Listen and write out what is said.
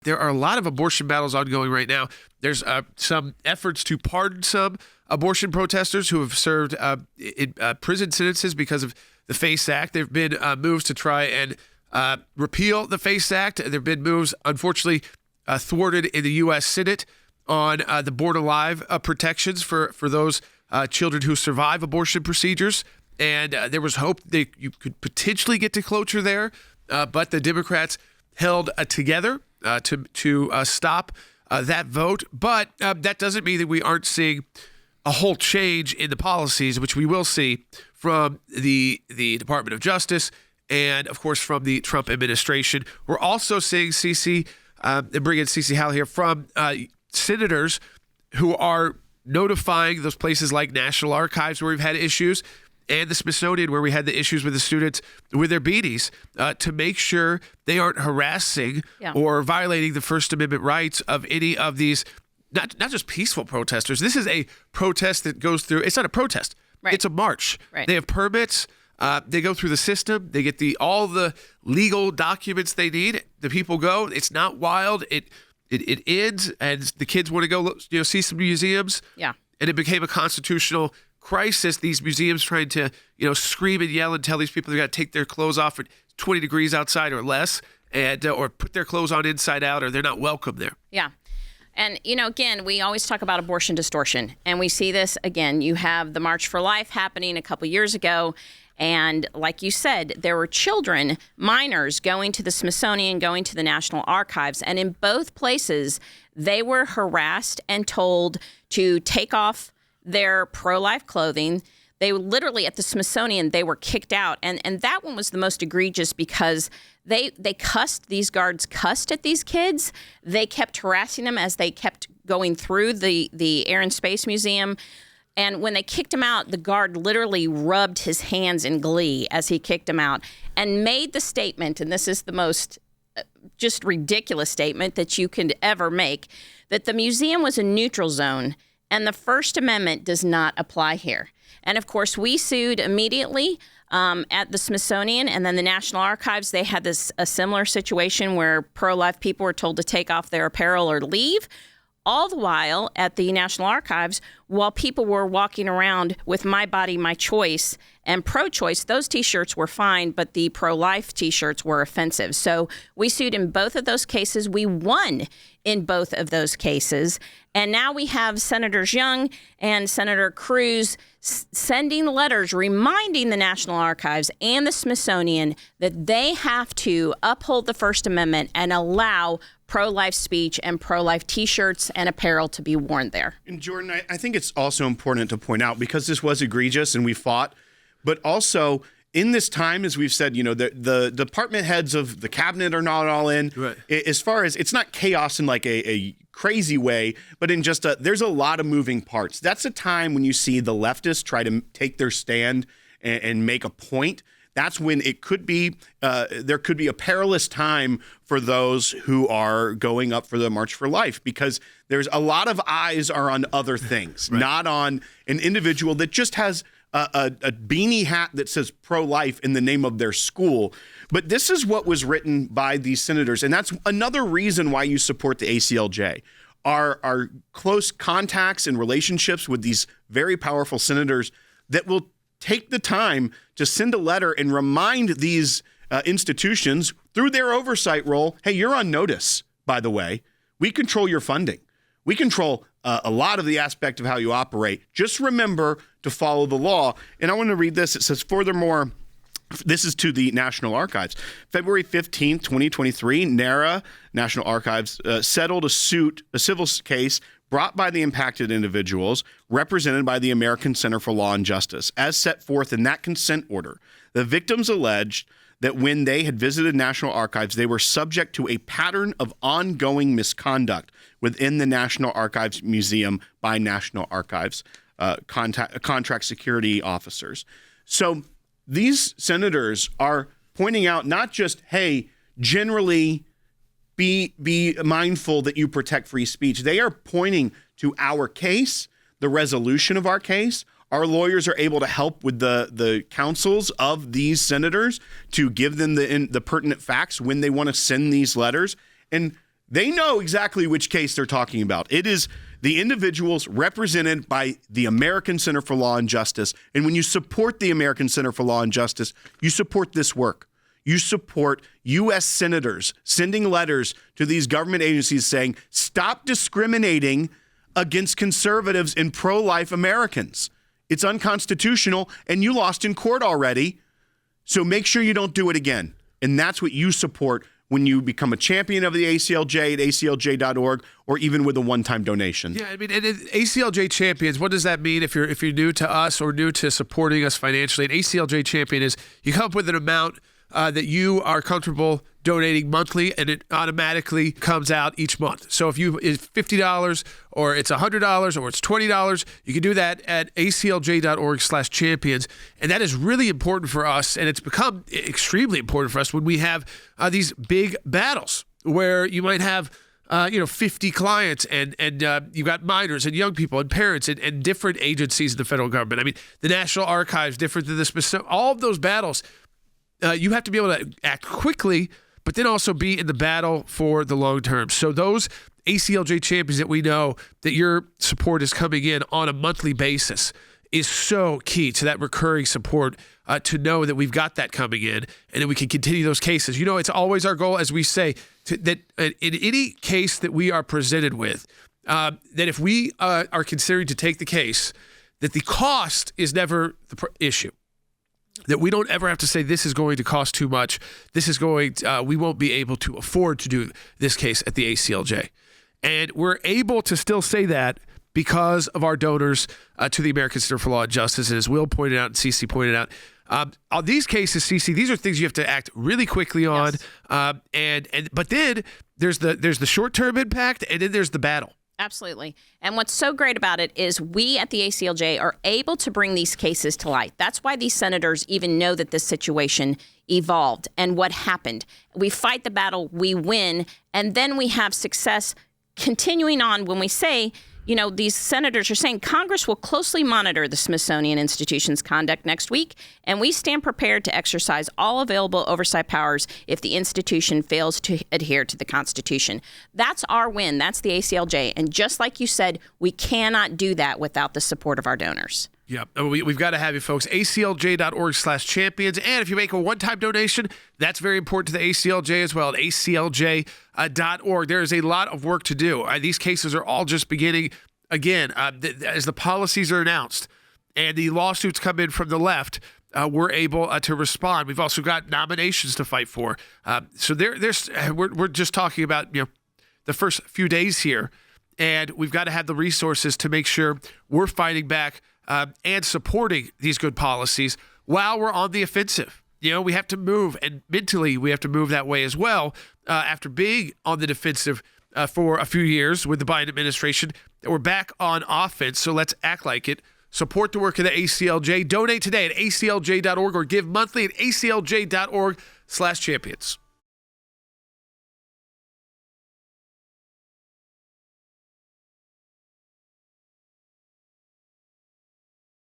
There are a lot of abortion battles ongoing right now. There's some efforts to pardon some abortion protesters who have served prison sentences because of the FACE Act. There have been moves to try and repeal the FACE Act. There have been moves, unfortunately, thwarted in the U.S. Senate on the Born Alive protections for those children who survive abortion procedures. And there was hope that you could potentially get to cloture there, but the Democrats held together to stop that vote. But that doesn't mean that we aren't seeing a whole change in the policies, which we will see from the Department of Justice and, of course, from the Trump administration. We're also seeing bring in Cece Howell here, from senators who are notifying those places like National Archives where we've had issues, and the Smithsonian where we had the issues with the students with their beanies, to make sure they aren't harassing or violating the First Amendment rights of any of these, not just peaceful protesters. This is a protest that goes through, it's not a protest, it's a march. Right. They have permits, they go through the system, they get all the legal documents they need. The people go, it's not wild, it ends, and the kids want to go see some museums. Yeah. And it became a constitutional crisis, these museums trying to, scream and yell and tell these people they got to take their clothes off at 20 degrees outside or less, and or put their clothes on inside out, or they're not welcome there. Yeah. And, again, we always talk about abortion distortion, and we see this again. You have the March for Life happening a couple years ago, and like you said, there were children, minors, going to the Smithsonian, going to the National Archives, and in both places, they were harassed and told to take off their pro-life clothing. They literally, at the Smithsonian, they were kicked out. And that one was the most egregious because they cussed, these guards cussed at these kids. They kept harassing them as they kept going through the Air and Space Museum. And when they kicked him out, the guard literally rubbed his hands in glee as he kicked him out and made the statement, and this is the most just ridiculous statement that you could ever make, that the museum was a neutral zone and the First Amendment does not apply here. And of course, we sued immediately at the Smithsonian, and then the National Archives. They had a similar situation where pro-life people were told to take off their apparel or leave. All the while at the National Archives, while people were walking around with My Body, My Choice and pro-choice, those T-shirts were fine, but the pro-life T-shirts were offensive. So we sued in both of those cases. We won in both of those cases. And now we have Senators Young and Senator Cruz sending letters reminding the National Archives and the Smithsonian that they have to uphold the First Amendment and allow pro-life speech and pro-life T-shirts and apparel to be worn there. And Jordan, I think it's also important to point out, because this was egregious and we fought, but also in this time, as we've said, the department heads of the cabinet are not all in. Right. As far as, it's not chaos in like a crazy way, but in just there's a lot of moving parts. That's a time when you see the leftists try to take their stand and make a point. That's when it could be, there could be a perilous time for those who are going up for the March for Life, because there's a lot of eyes are on other things, right, not on an individual that just has a beanie hat that says pro-life in the name of their school. But this is what was written by these senators, and that's another reason why you support the ACLJ. Our close contacts and relationships with these very powerful senators that will take the time to send a letter and remind these institutions through their oversight role, hey, you're on notice, by the way. We control your funding. We control a lot of the aspect of how you operate. Just remember to follow the law. And I want to read this. It says, furthermore, this is to the National Archives. February 15, 2023, NARA, National Archives, settled a civil case brought by the impacted individuals, represented by the American Center for Law and Justice. As set forth in that consent order, the victims alleged that when they had visited National Archives, they were subject to a pattern of ongoing misconduct within the National Archives Museum by National Archives contract security officers. So these senators are pointing out not just, hey, generally be mindful that you protect free speech. They are pointing to our case, the resolution of our case. Our lawyers are able to help with the counsels of these senators to give them the pertinent facts when they want to send these letters. And They know exactly which case they're talking about. It is the individuals represented by the American Center for Law and Justice. And when you support the American Center for Law and Justice, you support this work. You support U.S. senators sending letters to these government agencies saying, stop discriminating against conservatives and pro-life Americans. It's unconstitutional, and you lost in court already. So make sure you don't do it again. And that's what you support when you become a champion of the ACLJ at aclj.org, or even with a one-time donation. Yeah, I mean, and ACLJ Champions, what does that mean if you're new to us or new to supporting us financially? An ACLJ Champion is you come up with an amount that you are comfortable donating monthly, and it automatically comes out each month. So if it's $50 or it's $100 or it's $20, you can do that at aclj.org/champions. And that is really important for us, and it's become extremely important for us when we have these big battles where you might have 50 clients and you've got minors and young people and parents and different agencies in the federal government. I mean, the National Archives, different than the Smithsonian, all of those battles. You have to be able to act quickly, but then also be in the battle for the long term. So those ACLJ champions that we know that your support is coming in on a monthly basis is so key to that recurring support, to know that we've got that coming in and that we can continue those cases. It's always our goal, as we say, that in any case that we are presented with, that if we are considering to take the case, that the cost is never the issue. That we don't ever have to say this is going to cost too much. We won't be able to afford to do this case at the ACLJ. And we're able to still say that because of our donors to the American Center for Law and Justice. And as Will pointed out and Cece pointed out, on these cases, Cece, these are things you have to act really quickly on. Yes. But then there's the short-term impact, and then there's the battle. Absolutely. And what's so great about it is we at the ACLJ are able to bring these cases to light. That's why these senators even know that this situation evolved and what happened. We fight the battle, we win, and then we have success continuing on when we say, these senators are saying Congress will closely monitor the Smithsonian Institution's conduct next week, and we stand prepared to exercise all available oversight powers if the institution fails to adhere to the Constitution. That's our win. That's the ACLJ. And just like you said, we cannot do that without the support of our donors. Yeah, we've got to have you folks. aclj.org/champions. And if you make a one-time donation, that's very important to the ACLJ as well at aclj.org. There is a lot of work to do. These cases are all just beginning. Again, as the policies are announced and the lawsuits come in from the left, we're able to respond. We've also got nominations to fight for. So we're just talking about the first few days here, and we've got to have the resources to make sure we're fighting back and supporting these good policies while we're on the offensive. We have to move, and mentally we have to move that way as well. After being on the defensive for a few years with the Biden administration, we're back on offense, so let's act like it. Support the work of the ACLJ. Donate today at aclj.org or give monthly at aclj.org/champions.